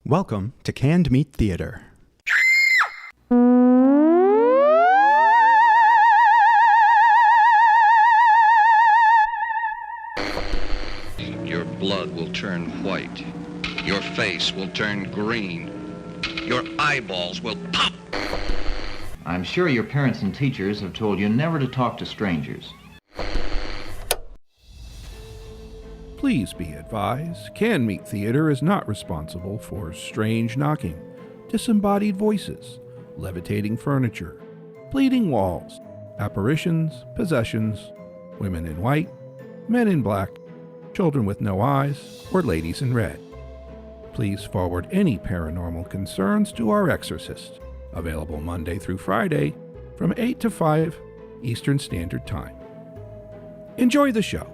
Welcome to Canned Meat Theater. Your blood will turn white. Your face will turn green. Your eyeballs will pop. I'm sure your parents and teachers have told you never to talk to strangers. Please be advised, Canned Meat Theater is not responsible for strange knocking, disembodied voices, levitating furniture, bleeding walls, apparitions, possessions, women in white, men in black, children with no eyes, or ladies in red. Please forward any paranormal concerns to our exorcist, available Monday through Friday from 8 to 5 Eastern Standard Time. Enjoy the show.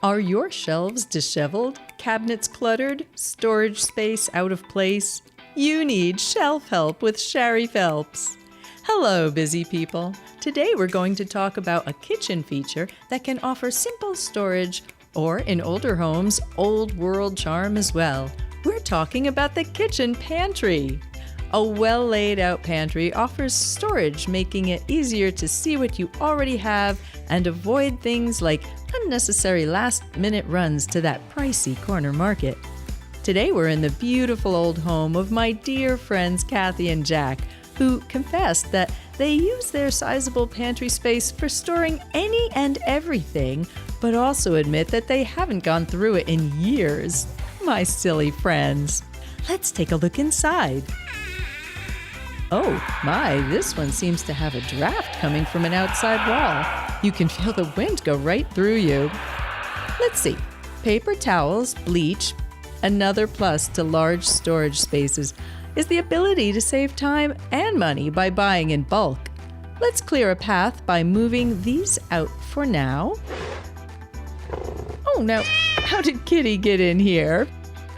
Are your shelves disheveled, cabinets cluttered, storage space out of place? You need shelf help with Sherry Phelps. Hello, busy people. Today we're going to talk about a kitchen feature that can offer simple storage or, in older homes, old world charm as well. We're talking about the kitchen pantry. A well laid out pantry offers storage, making it easier to see what you already have and avoid things like unnecessary last-minute runs to that pricey corner market. Today we're in the beautiful old home of my dear friends Kathy and Jack, who confessed that they use their sizable pantry space for storing any and everything, but also admit that they haven't gone through it in years. My silly friends. Let's take a look inside. Oh my, this one seems to have a draft coming from an outside wall. You can feel the wind go right through you. Let's see. Paper towels, bleach. Another plus to large storage spaces is the ability to save time and money by buying in bulk. Let's clear a path by moving these out for now. Oh, now, how did Kitty get in here?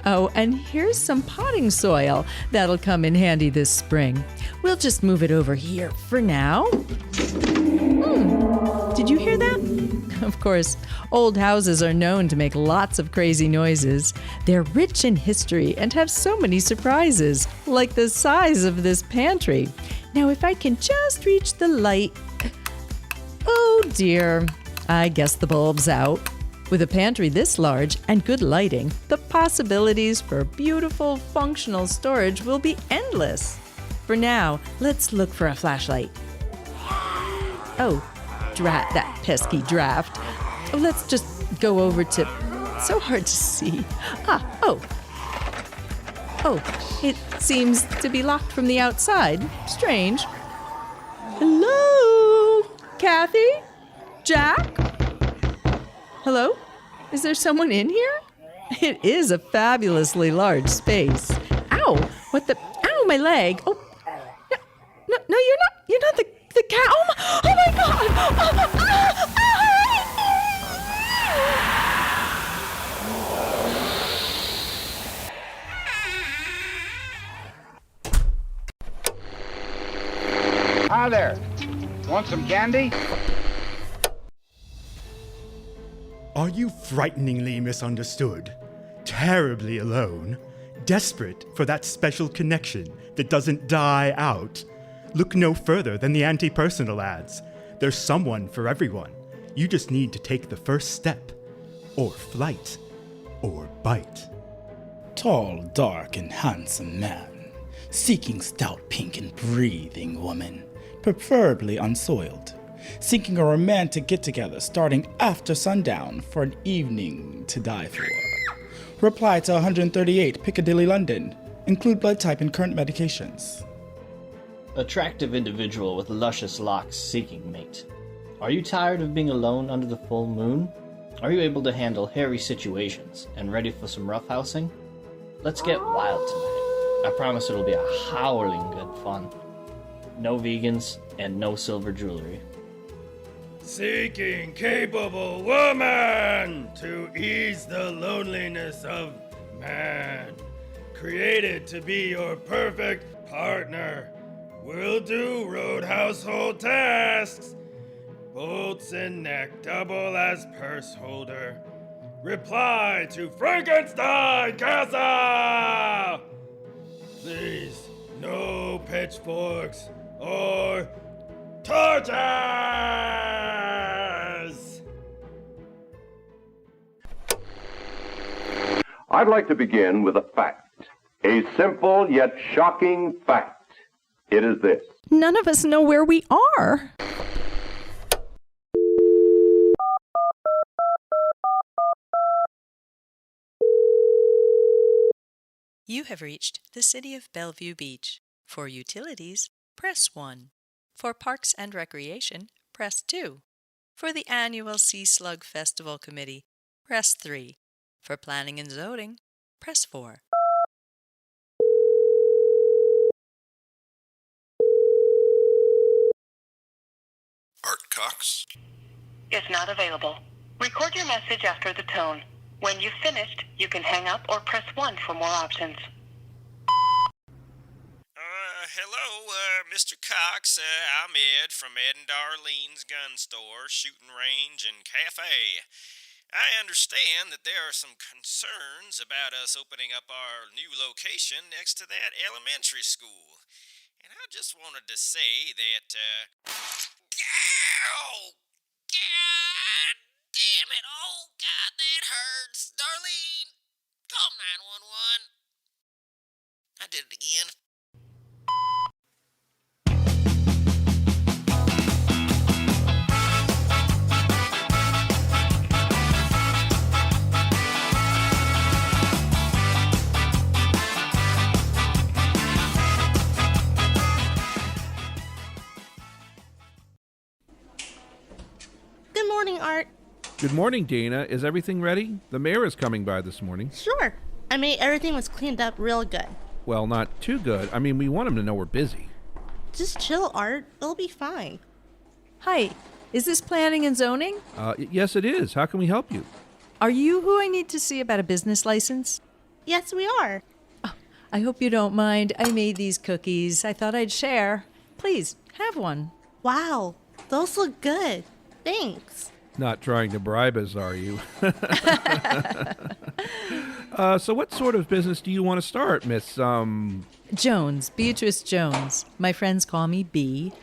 Oh, and here's some potting soil that'll come in handy this spring. We'll just move it over here for now. Did you hear that? Of course, old houses are known to make lots of crazy noises. They're rich in history and have so many surprises, like the size of this pantry. Now, if I can just reach the light... Oh dear, I guess the bulb's out. With a pantry this large and good lighting, the possibilities for beautiful, functional storage will be endless. For now, let's look for a flashlight. Oh, drat that pesky draft. Oh, let's just go over to... So hard to see. Oh, it seems to be locked from the outside. Strange. Hello? Kathy? Jack? Hello? Is there someone in here? It is a fabulously large space. Ow! What the... Ow, my leg! Oh, no, you're not the cat. Oh my God! Hi there. Want some candy? Are you frighteningly misunderstood, terribly alone, desperate for that special connection that doesn't die out? Look no further than the Antipersonal ads. There's someone for everyone. You just need to take the first step, or flight, or bite. Tall, dark, and handsome man, seeking stout, pink, and breathing woman, preferably unsoiled, seeking a romantic get-together starting after sundown for an evening to die for. Reply to 138 Piccadilly, London. Include blood type and current medications. Attractive individual with luscious locks seeking mate. Are you tired of being alone under the full moon? Are you able to handle hairy situations and ready for some roughhousing? Let's get wild tonight. I promise it'll be a howling good fun. No vegans and no silver jewelry. Seeking capable woman to ease the loneliness of man. Created to be your perfect partner. Will do road household tasks. bolts and neck double as purse holder. Reply to Frankenstein Castle! Please, no pitchforks or torches! I'd like to begin with a fact. A simple yet shocking fact. It is this. None of us know where we are. You have reached the city of Bellevue Beach. For utilities, press 1. For parks and recreation, press 2. For the annual Sea Slug Festival Committee, press 3. For planning and zoning, press 4. Art Cox is not available. Record your message after the tone. When you've finished, you can hang up or press 1 for more options. Hello, Mr. Cox. I'm Ed from Ed and Darlene's Gun Store, Shooting Range, and Cafe. I understand that there are some concerns about us opening up our new location next to that elementary school. And I just wanted to say that, Ow! God damn it! Oh, God, that hurts! Darlene, call 911. I did it again. Good morning, Art. Good morning, Dana. Is everything ready? The mayor is coming by this morning. Sure. I made everything was cleaned up real good. Well, not too good. I mean, we want him to know we're busy. Just chill, Art. It'll be fine. Hi, is this planning and zoning? Yes, it is. How can we help you? Are you who I need to see about a business license? Yes, we are. Oh, I hope you don't mind. I made these cookies. I thought I'd share. Please, have one. Wow, those look good. Thanks. Not trying to bribe us, are you? So what sort of business do you want to start, Miss, Jones, Beatrice Jones. My friends call me B.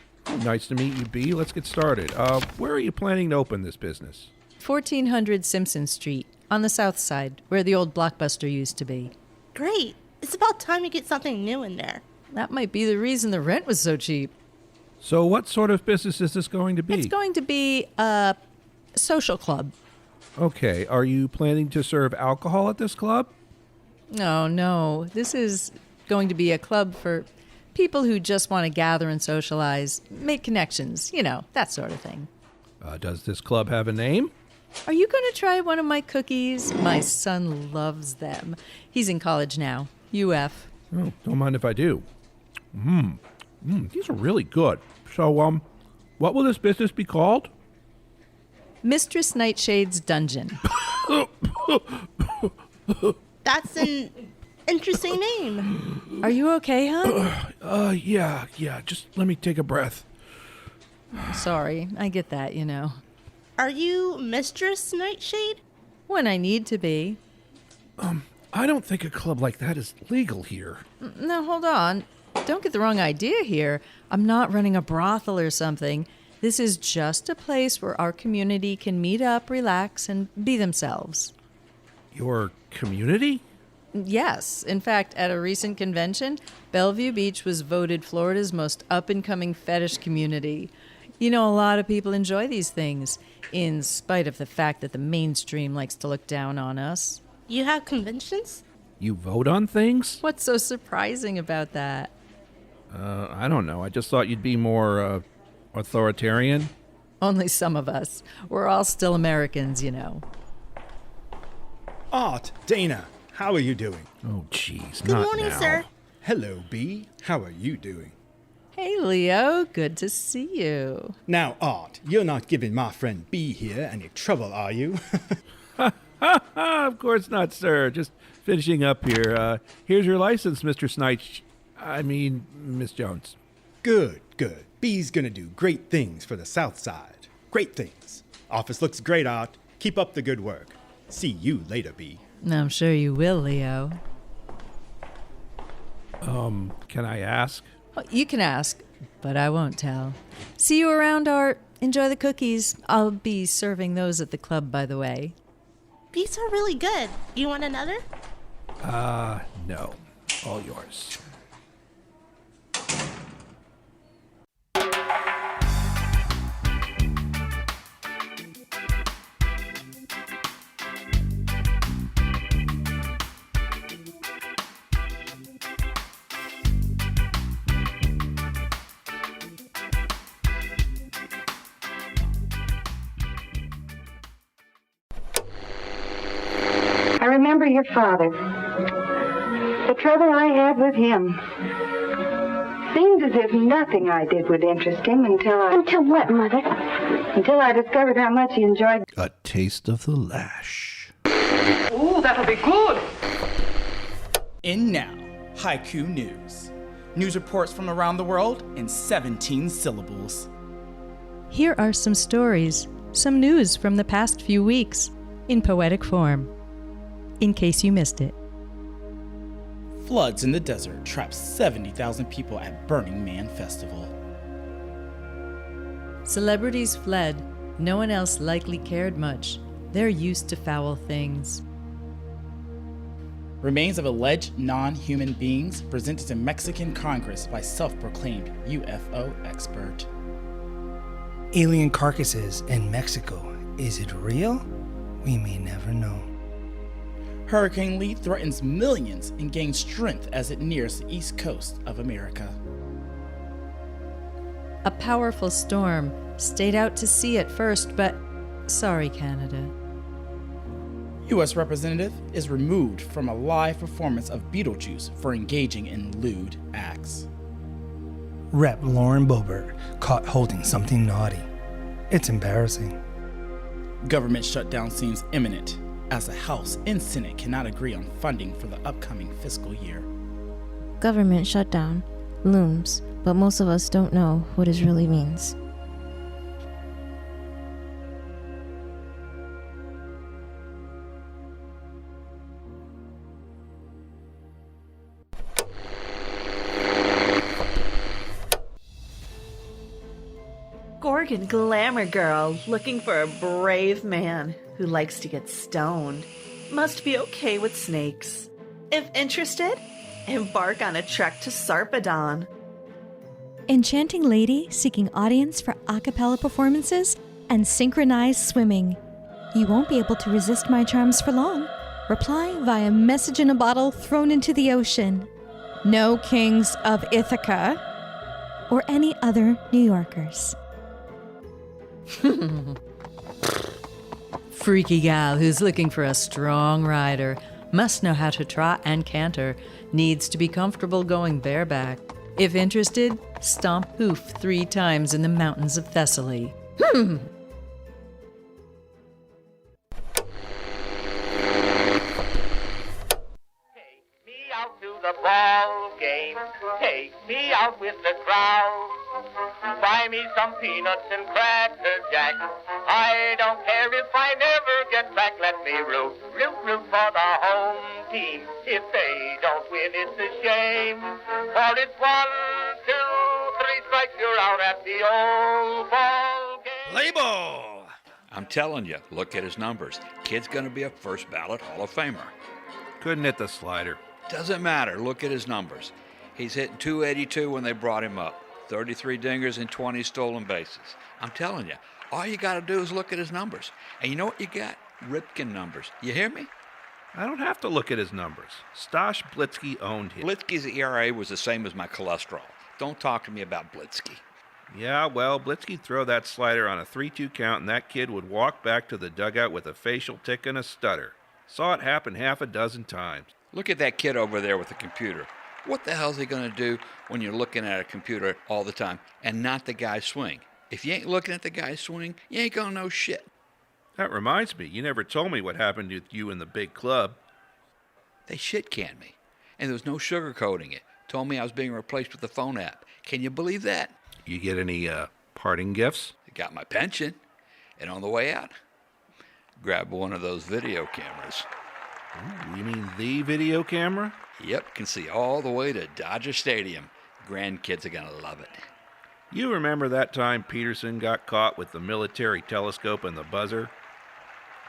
Nice to meet you, B. Let's get started. Where are you planning to open this business? 1400 Simpson Street, on the south side, where the old Blockbuster used to be. Great. It's about time you get something new in there. That might be the reason the rent was so cheap. So what sort of business is this going to be? It's going to be a social club. Okay. Are you planning to serve alcohol at this club? No. This is going to be a club for people who just want to gather and socialize, make connections, that sort of thing. Does this club have a name? Are you going to try one of my cookies? My son loves them. He's in college now, UF. Oh, don't mind if I do. These are really good. So, what will this business be called? Mistress Nightshade's Dungeon. That's an interesting name. Are you okay, hon? Yeah. Just let me take a breath. Sorry, I get that, Are you Mistress Nightshade? When I need to be. I don't think a club like that is legal here. No, hold on. Don't get the wrong idea here. I'm not running a brothel or something. This is just a place where our community can meet up, relax, and be themselves. Your community? Yes. In fact, at a recent convention, Bellevue Beach was voted Florida's most up-and-coming fetish community. A lot of people enjoy these things, in spite of the fact that the mainstream likes to look down on us. You have conventions? You vote on things? What's so surprising about that? I don't know. I just thought you'd be more, authoritarian. Only some of us. We're all still Americans, Art, Dana, how are you doing? Oh, jeez, Good morning, sir. Hello, B. How are you doing? Hey, Leo. Good to see you. Now, Art, you're not giving my friend B here any trouble, are you? Of course not, sir. Just finishing up here. Here's your license, Mr. Miss Jones. Good. B's gonna do great things for the South Side. Great things. Office looks great, Art. Keep up the good work. See you later, B. I'm sure you will, Leo. Can I ask? Oh, you can ask, but I won't tell. See you around, Art. Enjoy the cookies. I'll be serving those at the club, by the way. These are really good. You want another? No. All yours. I remember your father. The trouble I had with him. Seemed as if nothing I did would interest him until what, Mother? Until I discovered how much he enjoyed. A taste of the lash. Ooh, that'll be good. And now, Haiku News. News reports from around the world in 17 syllables. Here are some stories, some news from the past few weeks, in poetic form, in case you missed it. Floods in the desert trap 70,000 people at Burning Man Festival. Celebrities fled. No one else likely cared much. They're used to foul things. Remains of alleged non-human beings presented to Mexican Congress by self-proclaimed UFO expert. Alien carcasses in Mexico. Is it real? We may never know. Hurricane Lee threatens millions and gains strength as it nears the east coast of America. A powerful storm. Stayed out to sea at first, but sorry, Canada. U.S. representative is removed from a live performance of Beetlejuice for engaging in lewd acts. Rep. Lauren Boebert caught holding something naughty. It's embarrassing. Government shutdown seems imminent, as the House and Senate cannot agree on funding for the upcoming fiscal year. Government shutdown looms, but most of us don't know what it really means. Gorgon glamour girl looking for a brave man who likes to get stoned. Must be okay with snakes. If interested, embark on a trek to Sarpedon. Enchanting lady seeking audience for a cappella performances and synchronized swimming. You won't be able to resist my charms for long. Reply via message in a bottle thrown into the ocean. No kings of Ithaca or any other New Yorkers. Freaky gal who's looking for a strong rider. Must know how to trot and canter. Needs to be comfortable going bareback. If interested, stomp hoof 3 times in the mountains of Thessaly. The ball game, take me out with the crowd. Buy me some peanuts and cracker jack. I don't care if I never get back. Let me root for the home team. If they don't win, it's a shame. For it's 1, 2, 3 strikes, you're out at the old ball game. Play ball! I'm telling you, look at his numbers. Kid's gonna be a first ballot Hall of Famer. Couldn't hit the slider. Doesn't matter. Look at his numbers. He's hitting .282 when they brought him up. 33 dingers and 20 stolen bases. I'm telling you, all you got to do is look at his numbers. And you know what you got? Ripken numbers. You hear me? I don't have to look at his numbers. Stosh Blitzky owned him. Blitzky's ERA was the same as my cholesterol. Don't talk to me about Blitzky. Yeah, well, Blitzky'd throw that slider on a 3-2 count, and that kid would walk back to the dugout with a facial tick and a stutter. Saw it happen half a dozen times. Look at that kid over there with the computer. What the hell's he going to do when you're looking at a computer all the time and not the guy swing? If you ain't looking at the guy swing, you ain't going to know shit. That reminds me, you never told me what happened with you in the big club. They shit-canned me, and there was no sugarcoating it. Told me I was being replaced with the phone app. Can you believe that? You get any parting gifts? I got my pension. And on the way out, grab one of those video cameras. Ooh, you mean the video camera? Yep, can see all the way to Dodger Stadium. Grandkids are gonna love it. You remember that time Peterson got caught with the military telescope and the buzzer?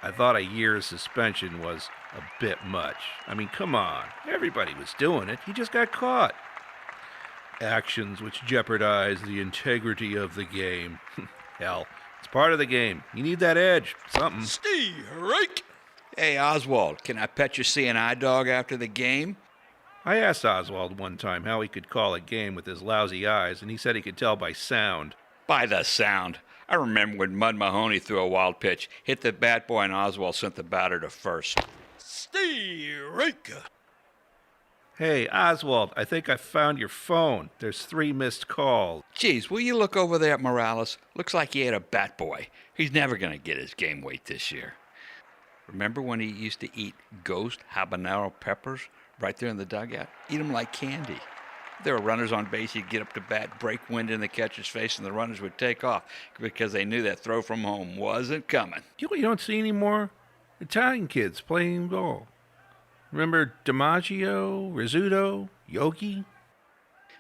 I thought a year's suspension was a bit much. I mean, come on. Everybody was doing it. He just got caught. Actions which jeopardize the integrity of the game. Hell, it's part of the game. You need that edge. Something. Steve Rake! Hey, Oswald, can I pet your CNI dog after the game? I asked Oswald one time how he could call a game with his lousy eyes, and he said he could tell by sound. By the sound. I remember when Mud Mahoney threw a wild pitch, hit the bat boy, and Oswald sent the batter to first. Steve Rake! Hey, Oswald, I think I found your phone. There's 3 missed calls. Geez, will you look over there at Morales? Looks like he ate a bat boy. He's never going to get his game weight this year. Remember when he used to eat ghost habanero peppers right there in the dugout? Eat them like candy. If there were runners on base, he'd get up to bat, break wind in the catcher's face, and the runners would take off because they knew that throw from home wasn't coming. You don't see any more Italian kids playing ball. Remember DiMaggio, Rizzuto, Yogi?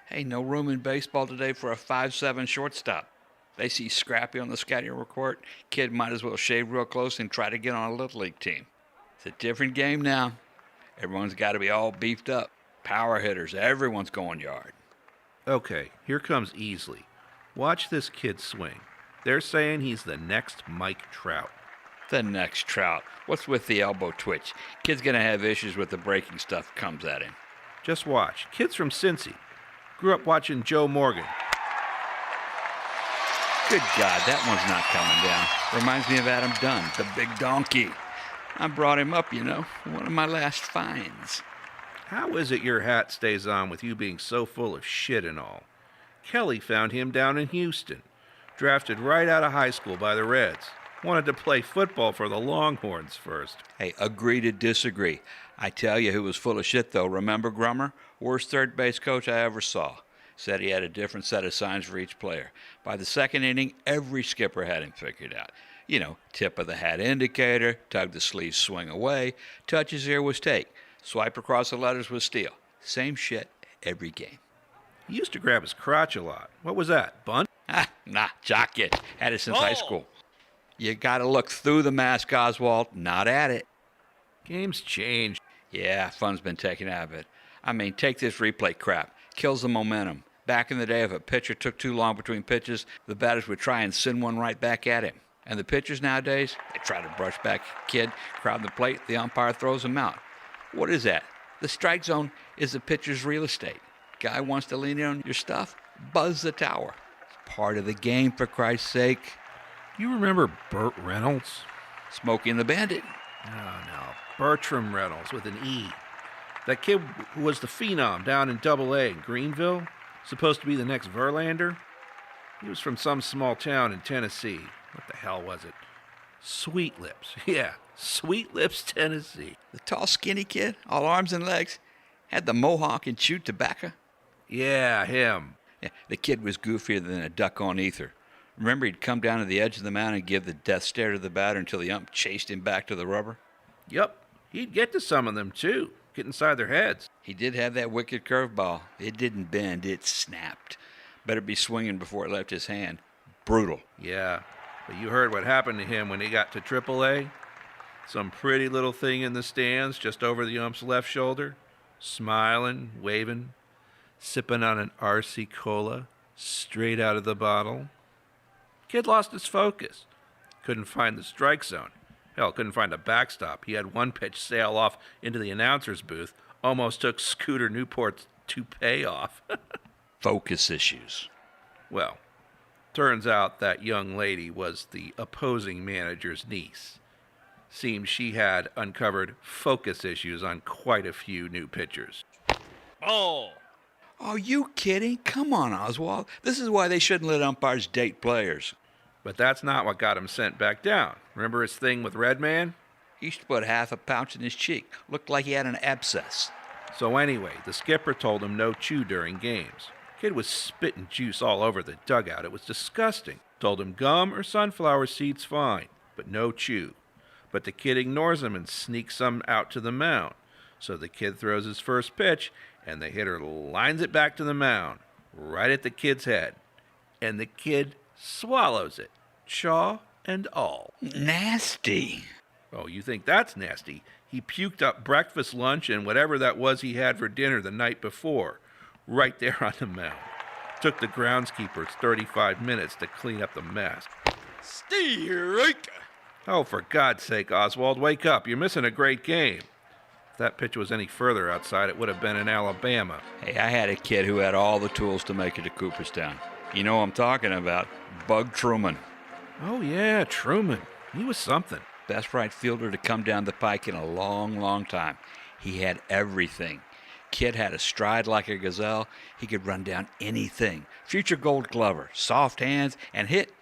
Hey, no room in baseball today for a 5'7" shortstop. They see Scrappy on the scouting report. Kid might as well shave real close and try to get on a Little League team. It's a different game now. Everyone's got to be all beefed up. Power hitters, everyone's going yard. Okay, here comes Easley. Watch this kid swing. They're saying he's the next Mike Trout. The next Trout. What's with the elbow twitch? Kid's going to have issues with the breaking stuff comes at him. Just watch. Kid's from Cincy. Grew up watching Joe Morgan. Good God, that one's not coming down. Reminds me of Adam Dunn, the big donkey. I brought him up, one of my last finds. How is it your hat stays on with you being so full of shit and all? Kelly found him down in Houston. Drafted right out of high school by the Reds. Wanted to play football for the Longhorns first. Hey, agree to disagree. I tell you who was full of shit, though. Remember Grummer? Worst third base coach I ever saw. Said he had a different set of signs for each player. By the second inning, every skipper had him figured out. Tip of the hat indicator, tug the sleeve, swing away, touch his ear was take, swipe across the letters was steal. Same shit every game. He used to grab his crotch a lot. What was that, bunt? Nah, jock it. Had it since high school. You gotta look through the mask, Oswald, not at it. Game's changed. Yeah, fun's been taken out of it. I mean, take this replay crap. Kills the momentum. Back in the day, if a pitcher took too long between pitches, the batters would try and send one right back at him. And the pitchers nowadays, they try to brush back a kid, crowd the plate, the umpire throws him out. What is that? The strike zone is the pitcher's real estate. Guy wants to lean in on your stuff, buzz the tower. It's part of the game, for Christ's sake. You remember Burt Reynolds? Smokey and the Bandit. No. Bertram Reynolds with an E. That kid who was the phenom down in Double-A in Greenville. Supposed to be the next Verlander. He was from some small town in Tennessee. What the hell was it? Sweet Lips. Yeah, Sweet Lips, Tennessee. The tall, skinny kid, all arms and legs, had the mohawk and chewed tobacco. Yeah, him. Yeah, the kid was goofier than a duck on ether. Remember, he'd come down to the edge of the mound and give the death stare to the batter until the ump chased him back to the rubber? Yep, he'd get to some of them, too. Get inside their heads. He did have that wicked curveball. It didn't bend, it snapped. Better be swinging before it left his hand. Brutal. Yeah, but you heard what happened to him when he got to Triple-A? Some pretty little thing in the stands just over the ump's left shoulder, smiling, waving, sipping on an RC Cola straight out of the bottle. Kid lost his focus. Couldn't find the strike zone. Hell, couldn't find a backstop. He had one pitch sail off into the announcer's booth. Almost took Scooter Newport's toupee off. Focus issues. Well, turns out that young lady was the opposing manager's niece. Seems she had uncovered focus issues on quite a few new pitchers. Ball. Are you kidding? Come on, Oswald. This is why they shouldn't let umpires date players. But that's not what got him sent back down. Remember his thing with Redman? He used to put half a pouch in his cheek. Looked like he had an abscess. So anyway, the skipper told him no chew during games. Kid was spitting juice all over the dugout. It was disgusting. Told him gum or sunflower seeds fine, but no chew. But the kid ignores him and sneaks some out to the mound. So the kid throws his first pitch, and the hitter lines it back to the mound, right at the kid's head. And the kid swallows it, chaw and all. Nasty. Oh, you think that's nasty? He puked up breakfast, lunch, and whatever that was he had for dinner the night before, right there on the mound. Took the groundskeepers 35 minutes to clean up the mess. Strike! Oh, for God's sake, Oswald, wake up. You're missing a great game. If that pitch was any further outside, it would have been in Alabama. Hey, I had a kid who had all the tools to make it to Cooperstown. You know what I'm talking about. Bug Truman. Oh, yeah, Truman. He was something. Best right fielder to come down the pike in a long, long time. He had everything. Kid had a stride like a gazelle. He could run down anything. Future Gold Glover, soft hands, and hit.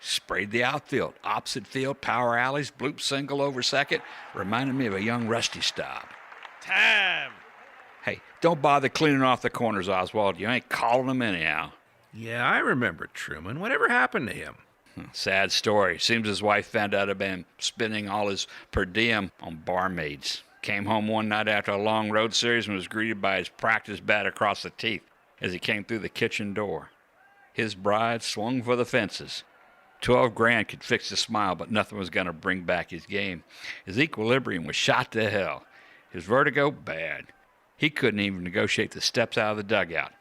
Sprayed the outfield, opposite field, power alleys, bloop single over second. Reminded me of a young Rusty Staub. Time! Hey, don't bother cleaning off the corners, Oswald. You ain't calling them anyhow. Yeah, I remember Truman. Whatever happened to him? Sad story. Seems his wife found out about him spending all his per diem on barmaids. Came home one night after a long road series and was greeted by his practice bat across the teeth as he came through the kitchen door. His bride swung for the fences. $12,000 could fix his smile, but nothing was going to bring back his game. His equilibrium was shot to hell. His vertigo, bad. He couldn't even negotiate the steps out of the dugout.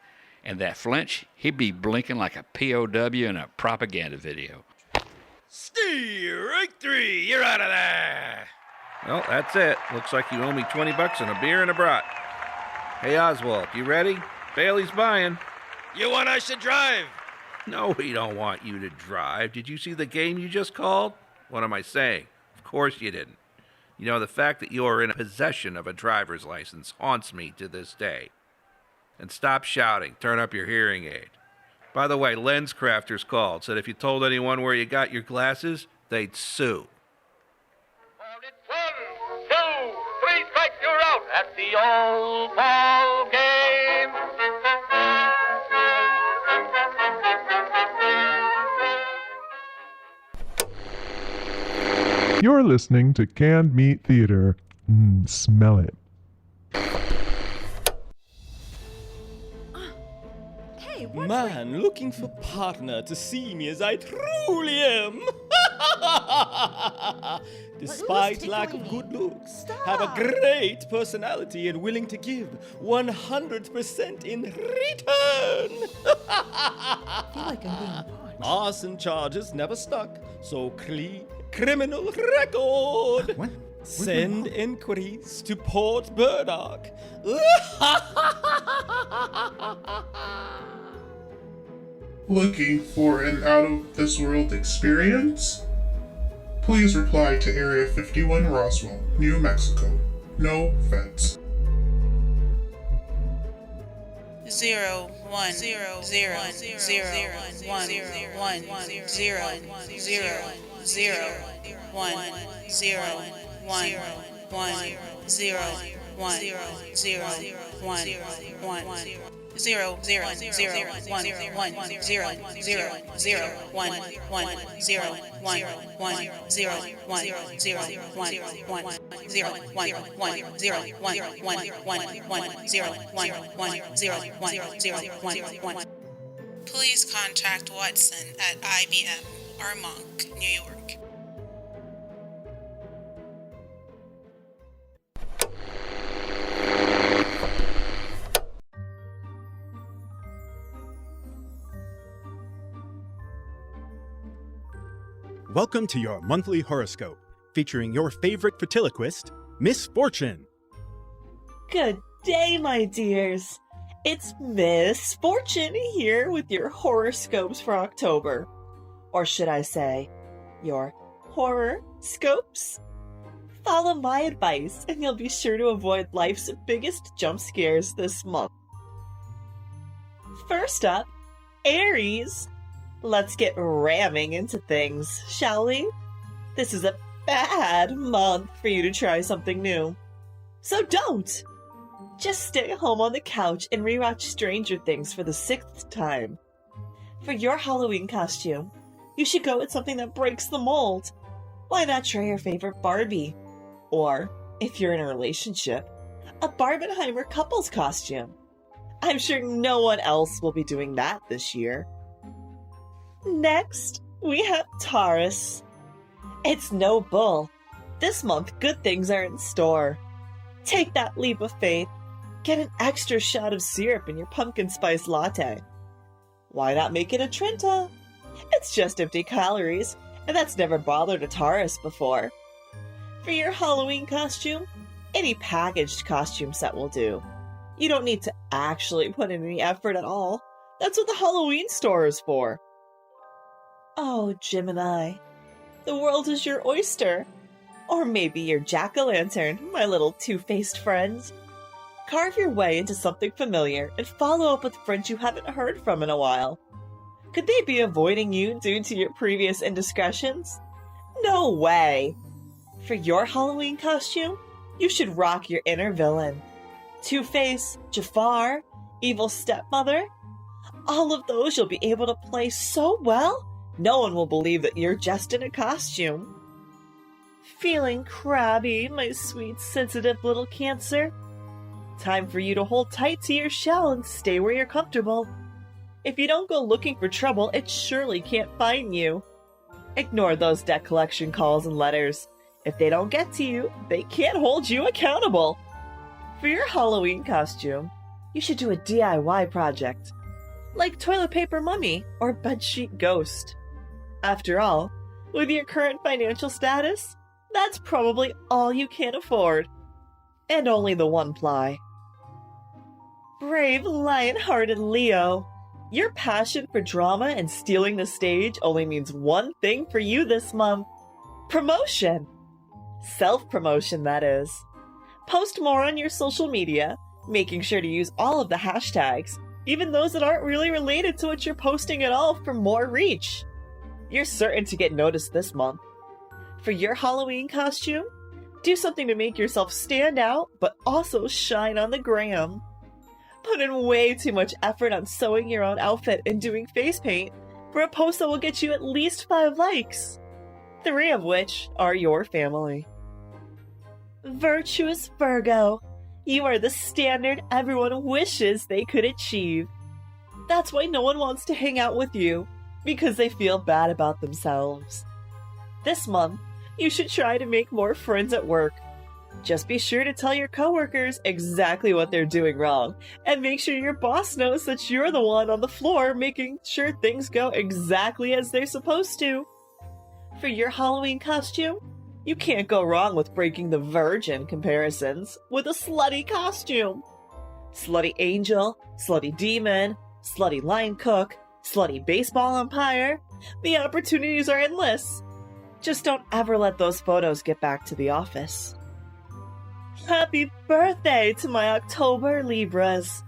And that flinch, he'd be blinking like a POW in a propaganda video. Strike 3! You're out of there! Well, that's it. Looks like you owe me $20 and a beer and a brat. Hey, Oswald, you ready? Bailey's buying. You want I should drive? No, we don't want you to drive. Did you see the game you just called? What am I saying? Of course you didn't. You know, the fact that you are in possession of a driver's license haunts me to this day. And stop shouting. Turn up your hearing aid. By the way, LensCrafters called. Said if you told anyone where you got your glasses, they'd sue. 1, 2, 3 strikes, you're out at the old ball game. You're listening to Canned Meat Theater. Smell it. Man looking for partner to see me as I truly am. Despite lack of good looks, have a great personality and willing to give 100% in return. I feel like I'm being punched. Arson charges never stuck, so clean criminal record. What? Send inquiries to Port Burdock. Looking for an out-of-this-world experience? Please reply to Area 51 Roswell, New Mexico. No feds. 0 1 0 0 0 1 1 0 0 0 1 0 1 1 0 1 0 1 1 0 0 0 1 1 0 0 0 1 1 0 1 0 1 0 1 0 1 0 1 0 1 0 1. Please contact Watson at IBM, Armonk, New York. Welcome to your monthly horoscope, featuring your favorite fertiloquist, Miss Fortune. Good day, my dears. It's Miss Fortune here with your horoscopes for October. Or should I say, your horror scopes? Follow my advice and you'll be sure to avoid life's biggest jump scares this month. First up, Aries. Let's get ramming into things, shall we? This is a bad month for you to try something new. So don't! Just stay home on the couch and rewatch Stranger Things for the 6th time. For your Halloween costume, you should go with something that breaks the mold. Why not try your favorite Barbie? Or, if you're in a relationship, a Barbenheimer couple's costume. I'm sure no one else will be doing that this year. Next, we have Taurus. It's no bull. This month, good things are in store. Take that leap of faith. Get an extra shot of syrup in your pumpkin spice latte. Why not make it a Trinta? It's just empty calories, and that's never bothered a Taurus before. For your Halloween costume, any packaged costume set will do. You don't need to actually put in any effort at all. That's what the Halloween store is for. Oh, Gemini, the world is your oyster. Or maybe your jack-o'-lantern, my little two-faced friend. Carve your way into something familiar and follow up with friends you haven't heard from in a while. Could they be avoiding you due to your previous indiscretions? No way! For your Halloween costume, you should rock your inner villain. Two-Face, Jafar, Evil Stepmother. All of those you'll be able to play so well, no one will believe that you're just in a costume. Feeling crabby, my sweet, sensitive little Cancer? Time for you to hold tight to your shell and stay where you're comfortable. If you don't go looking for trouble, it surely can't find you. Ignore those debt collection calls and letters. If they don't get to you, they can't hold you accountable. For your Halloween costume, you should do a DIY project, like toilet paper mummy or bedsheet ghost. After all, with your current financial status, that's probably all you can afford. And only the one ply. Brave, lion-hearted Leo, your passion for drama and stealing the stage only means one thing for you this month. Promotion. Self-promotion, that is. Post more on your social media, making sure to use all of the hashtags, even those that aren't really related to what you're posting at all, for more reach. You're certain to get noticed this month. For your Halloween costume, do something to make yourself stand out, but also shine on the gram. Put in way too much effort on sewing your own outfit and doing face paint for a post that will get you at least 5 likes, 3 of which are your family. Virtuous Virgo, you are the standard everyone wishes they could achieve. That's why no one wants to hang out with you, because they feel bad about themselves. This month, you should try to make more friends at work. Just be sure to tell your coworkers exactly what they're doing wrong, and make sure your boss knows that you're the one on the floor making sure things go exactly as they're supposed to. For your Halloween costume, you can't go wrong with breaking the virgin comparisons with a slutty costume. Slutty angel, slutty demon, slutty line cook, slutty baseball umpire. The opportunities are endless. Just don't ever let those photos get back to the office. Happy birthday to my October Libras.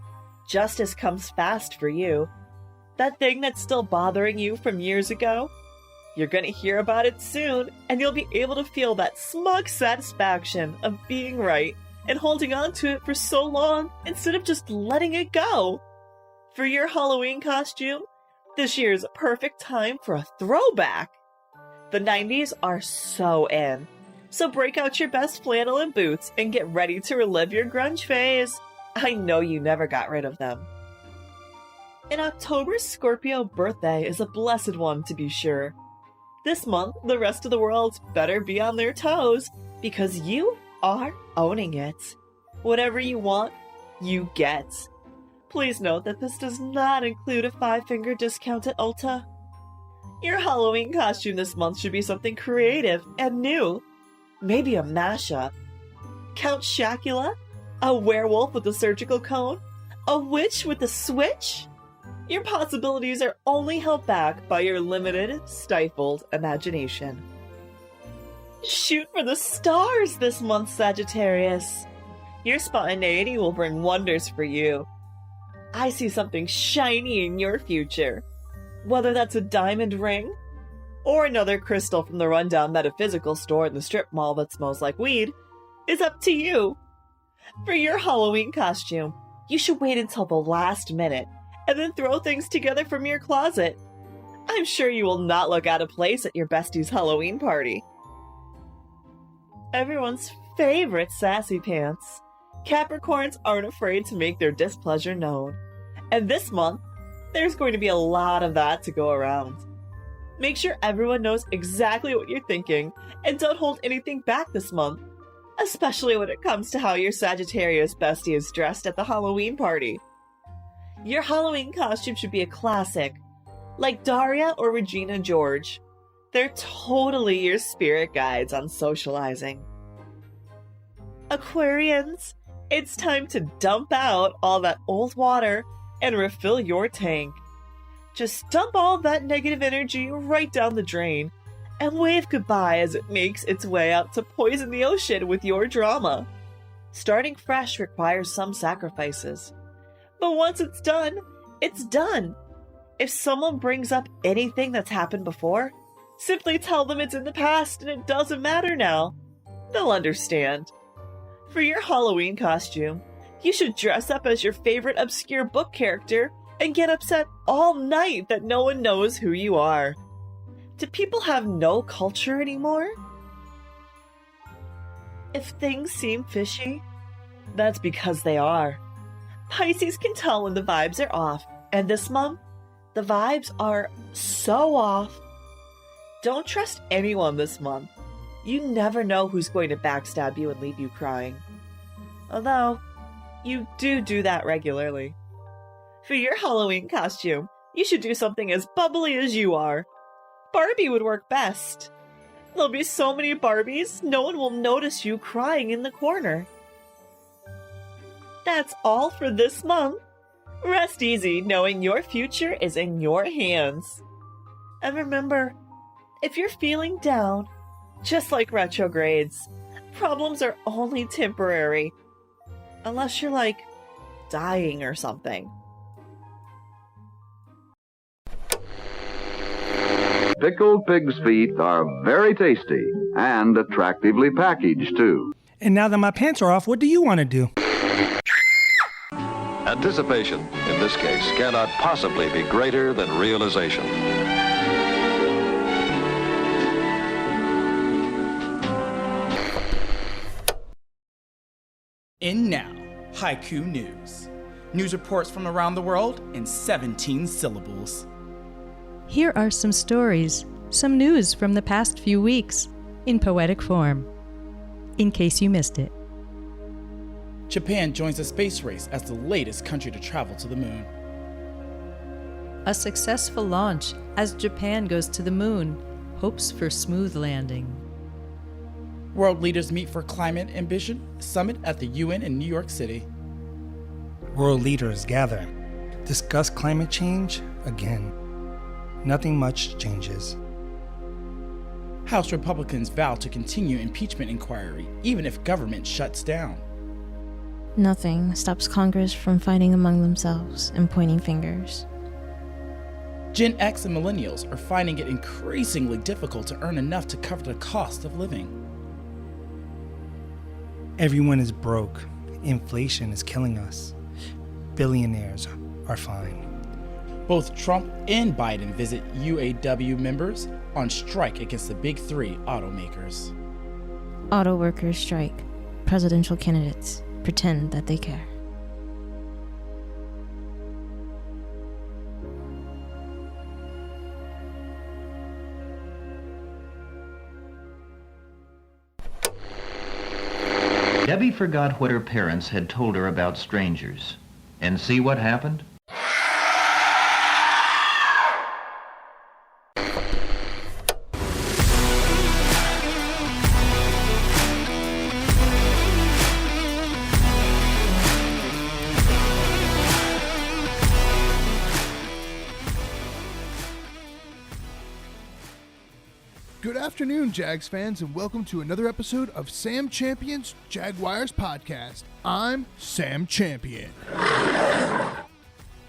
Justice comes fast for you. That thing that's still bothering you from years ago? You're gonna hear about it soon, and you'll be able to feel that smug satisfaction of being right and holding on to it for so long instead of just letting it go. For your Halloween costume, this year is a perfect time for a throwback. The 90s are so in, so break out your best flannel and boots and get ready to relive your grunge phase. I know you never got rid of them. In October, Scorpio birthday is a blessed one, to be sure. This month, the rest of the world better be on their toes, because you are owning it. Whatever you want, you get. Please note that this does not include a 5-finger discount at Ulta. Your Halloween costume this month should be something creative and new. Maybe a mashup. Count Chocula? A werewolf with a surgical cone? A witch with a switch? Your possibilities are only held back by your limited, stifled imagination. Shoot for the stars this month, Sagittarius. Your spontaneity will bring wonders for you. I see something shiny in your future. Whether that's a diamond ring, or another crystal from the rundown metaphysical store in the strip mall that smells like weed, is up to you. For your Halloween costume, you should wait until the last minute and then throw things together from your closet. I'm sure you will not look out of place at your bestie's Halloween party. Everyone's favorite sassy pants. Capricorns aren't afraid to make their displeasure known. And this month, there's going to be a lot of that to go around. Make sure everyone knows exactly what you're thinking and don't hold anything back this month, especially when it comes to how your Sagittarius bestie is dressed at the Halloween party. Your Halloween costume should be a classic, like Daria or Regina George. They're totally your spirit guides on socializing. Aquarians, it's time to dump out all that old water and refill your tank. Just dump all that negative energy right down the drain and wave goodbye as it makes its way out to poison the ocean with your drama. Starting fresh requires some sacrifices. But once it's done, it's done. If someone brings up anything that's happened before, simply tell them it's in the past and it doesn't matter now. They'll understand. For your Halloween costume, you should dress up as your favorite obscure book character and get upset all night that no one knows who you are. Do people have no culture anymore? If things seem fishy, that's because they are. Pisces can tell when the vibes are off, and this month, the vibes are so off. Don't trust anyone this month. You never know who's going to backstab you and leave you crying. Although, you do that regularly. For your Halloween costume, you should do something as bubbly as you are. Barbie would work best. There'll be so many Barbies, no one will notice you crying in the corner. That's all for this month. Rest easy knowing your future is in your hands. And remember, if you're feeling down, just like retrogrades, problems are only temporary. Unless you're like dying or something. Pickled pig's feet are very tasty and attractively packaged, too. And now that my pants are off, what do you want to do? Anticipation, in this case, cannot possibly be greater than realization. And now, Haiku News. News reports from around the world in 17 syllables. Here are some stories, some news from the past few weeks, in poetic form, in case you missed it. Japan joins the space race as the latest country to travel to the moon. A successful launch as Japan goes to the moon, hopes for smooth landing. World leaders meet for climate ambition summit at the UN in New York City. World leaders gather, discuss climate change again. Nothing much changes. House Republicans vow to continue impeachment inquiry even if government shuts down. Nothing stops Congress from fighting among themselves and pointing fingers. Gen X and millennials are finding it increasingly difficult to earn enough to cover the cost of living. Everyone is broke. Inflation is killing us. Billionaires are fine. Both Trump and Biden visit UAW members on strike against the big three automakers. Auto workers strike. Presidential candidates pretend that they care. Debbie forgot what her parents had told her about strangers. And see what happened? Good afternoon, Jags fans, and welcome to another episode of Sam Champion's Jaguars podcast. I'm Sam Champion.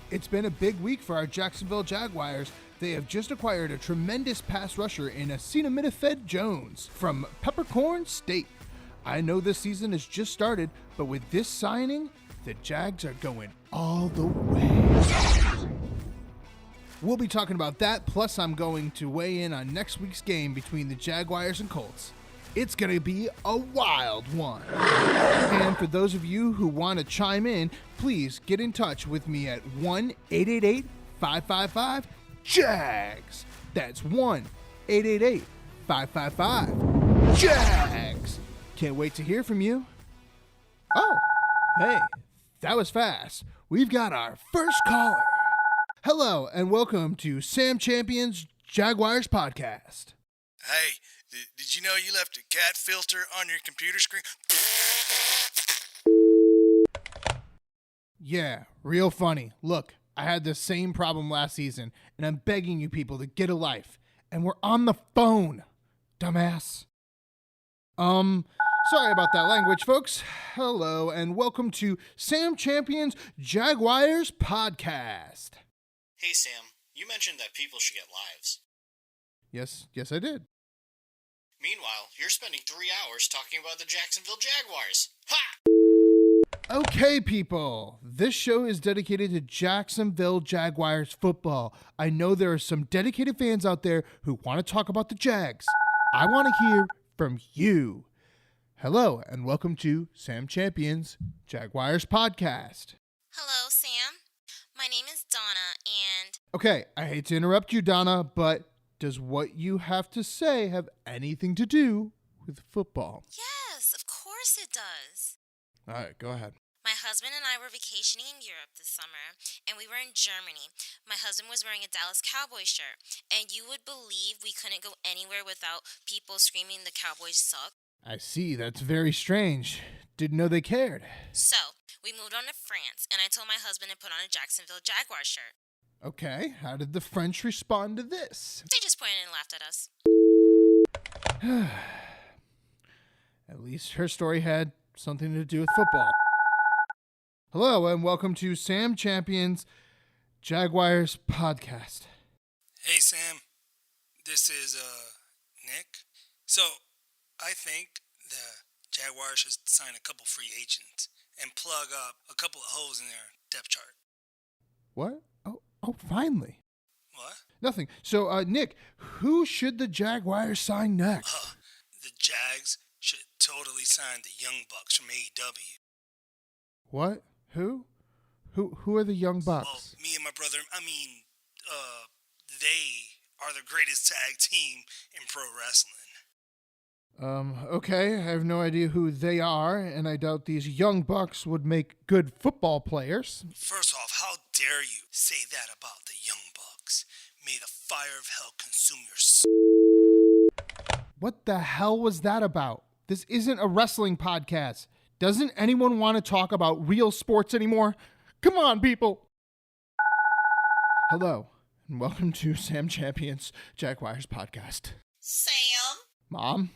It's been a big week for our Jacksonville Jaguars. They have just acquired a tremendous pass rusher in Acetaminophen Jones from Peppercorn State. I know this season has just started, but with this signing, the Jags are going all the way. We'll be talking about that, plus I'm going to weigh in on next week's game between the Jaguars and Colts. It's going to be a wild one. And for those of you who want to chime in, please get in touch with me at 1-888-555-JAGS. That's 1-888-555-JAGS. Can't wait to hear from you. Oh, hey, that was fast. We've got our first caller. Hello, and welcome to Sam Champion's Jaguars podcast. Hey, did you know you left a cat filter on your computer screen? Yeah, real funny. Look, I had the same problem last season, and I'm begging you people to get a life. And we're on the phone, dumbass. Sorry about that language, folks. Hello, and welcome to Sam Champion's Jaguars podcast. Hey, Sam, you mentioned that people should get lives. Yes, I did. Meanwhile, you're spending 3 hours talking about the Jacksonville Jaguars. Ha! Okay, people. This show is dedicated to Jacksonville Jaguars football. I know there are some dedicated fans out there who want to talk about the Jags. I want to hear from you. Hello, and welcome to Sam Champion's Jaguars podcast. Hello, Sam. My name is Donna, and... Okay, I hate to interrupt you, Donna, but does what you have to say have anything to do with football? Yes, of course it does. All right, go ahead. My husband and I were vacationing in Europe this summer, and we were in Germany. My husband was wearing a Dallas Cowboys shirt, and you would believe we couldn't go anywhere without people screaming the Cowboys suck. I see, that's very strange. Didn't know they cared. So, we moved on to France, and I told my husband to put on a Jacksonville Jaguars shirt. Okay, how did the French respond to this? They just pointed and laughed at us. At least her story had something to do with football. Hello, and welcome to Sam Champion's Jaguars podcast. Hey, Sam. This is, Nick. So, I think the Jaguars should sign a couple free agents and plug up a couple of holes in their depth chart. What? Oh, finally. What? Nothing. So, Nick, who should the Jaguars sign next? The Jags should totally sign the Young Bucks from AEW. What? Who? Who are the Young Bucks? Well, me and my brother, they are the greatest tag team in pro wrestling. Okay, I have no idea who they are, and I doubt these Young Bucks would make good football players. First off, how dare you say that about the Young Bucks? May the fire of hell consume your soul. What the hell was that about? This isn't a wrestling podcast. Doesn't anyone want to talk about real sports anymore? Come on, people! Hello, and welcome to Sam Champion's Jaguars podcast. Sam? Mom,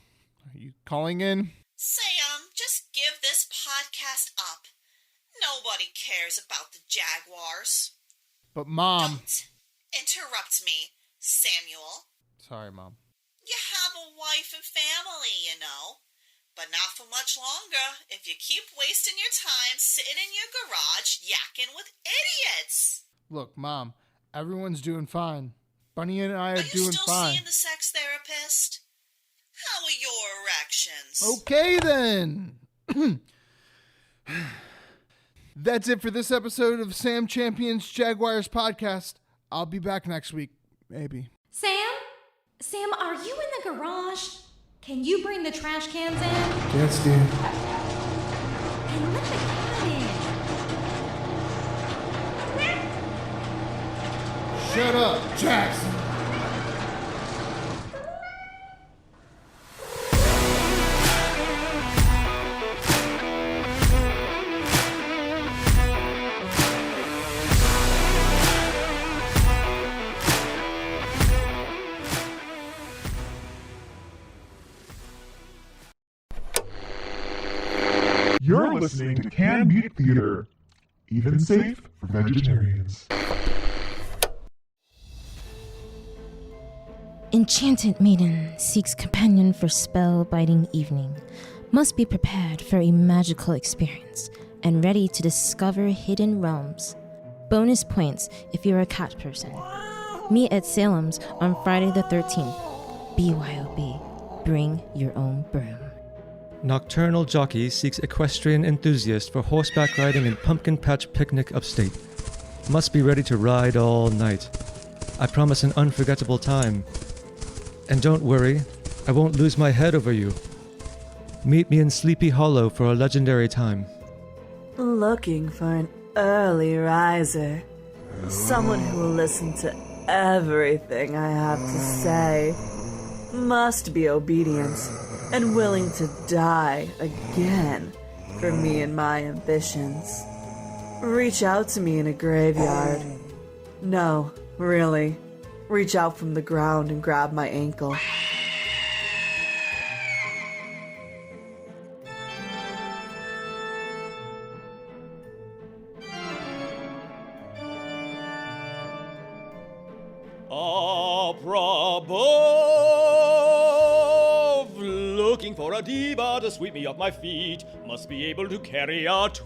are you calling in? Sam, just give this podcast up. Nobody cares about the Jaguars. But Mom... Don't interrupt me, Samuel. Sorry, Mom. You have a wife and family, you know. But not for much longer if you keep wasting your time sitting in your garage yakking with idiots. Look, Mom, everyone's doing fine. Bunny and I are doing still fine. seeing the sex therapist? How are your erections? Okay, then. That's it for this episode of Sam Champion's Jaguars podcast. I'll be back next week, maybe. Sam, are you in the garage? Can you bring the trash cans in? Yes, dear. And let the cat in. Shut up, Jackson. You're listening to Canned Meat Theater, even safe for vegetarians. Enchanted maiden seeks companion for spell-biting evening. Must be prepared for a magical experience and ready to discover hidden realms. Bonus points if you're a cat person. Meet at Salem's on Friday the 13th. BYOB. Bring your own broom. Nocturnal Jockey seeks equestrian enthusiast for horseback riding and pumpkin patch picnic upstate. Must be ready to ride all night. I promise an unforgettable time. And don't worry, I won't lose my head over you. Meet me in Sleepy Hollow for a legendary time. Looking for an early riser. Someone who will listen to everything I have to say. Must be obedient and willing to die again for me and my ambitions. Reach out to me in a graveyard. No, really. Reach out from the ground and grab my ankle. Up above, looking for a diva to sweep me off my feet. Must be able to carry a tune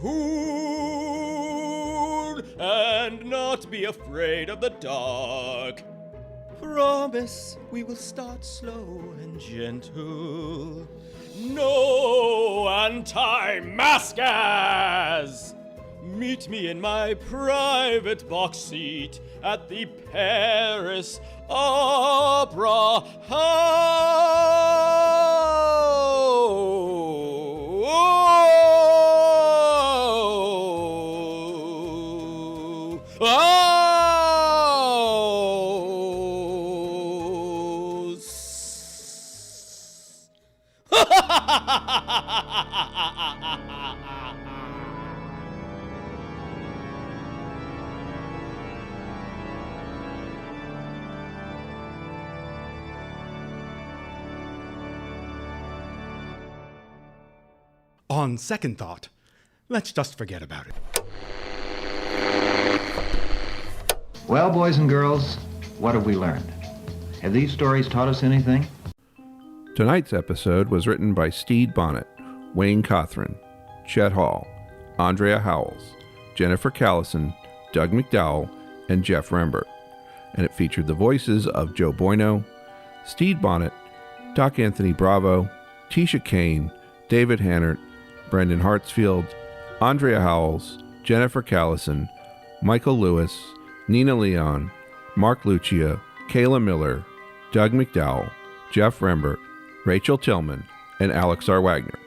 and not be afraid of the dark. Promise we will start slow and gentle. No anti-maskers! Meet me in my private box seat at the Paris Opera On second thought, let's just forget about it. Well, boys and girls, what have we learned? Have these stories taught us anything? Tonight's episode was written by Stede Bonnet, Wayne Cothran, Chet Hall, Andrea Howells, Jennifer Callison, Doug McDowell, and Jeff Rembert, and it featured the voices of Joe Bueno, Stede Bonnet, Doc Anthony Bravo, Tisha Kane, David Hannert, Brendan Hartsfield, Andrea Howells, Jennifer Callison, Michael Lewis, Nina Leon, Mark Lucia, Kayla Miller, Doug McDowell, Jeff Rembert, Rachel Tillman, and Alex R. Wagner.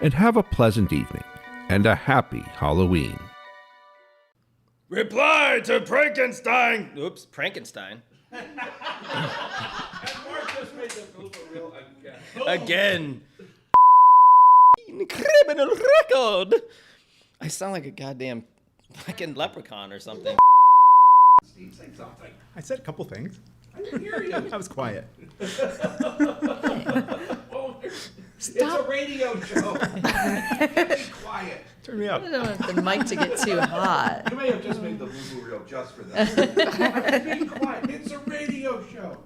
And have a pleasant evening and a happy Halloween. Reply to Frankenstein! Oops, Frankenstein. Again. Criminal record! I sound like a goddamn fucking leprechaun or something. Steve, say something. I said a couple things. I didn't hear you. I was quiet. It's a radio show. Be quiet. Turn me up. I don't want the mic to get too hot. You may have just made the boo-boo reel just for that. Be quiet. It's a radio show.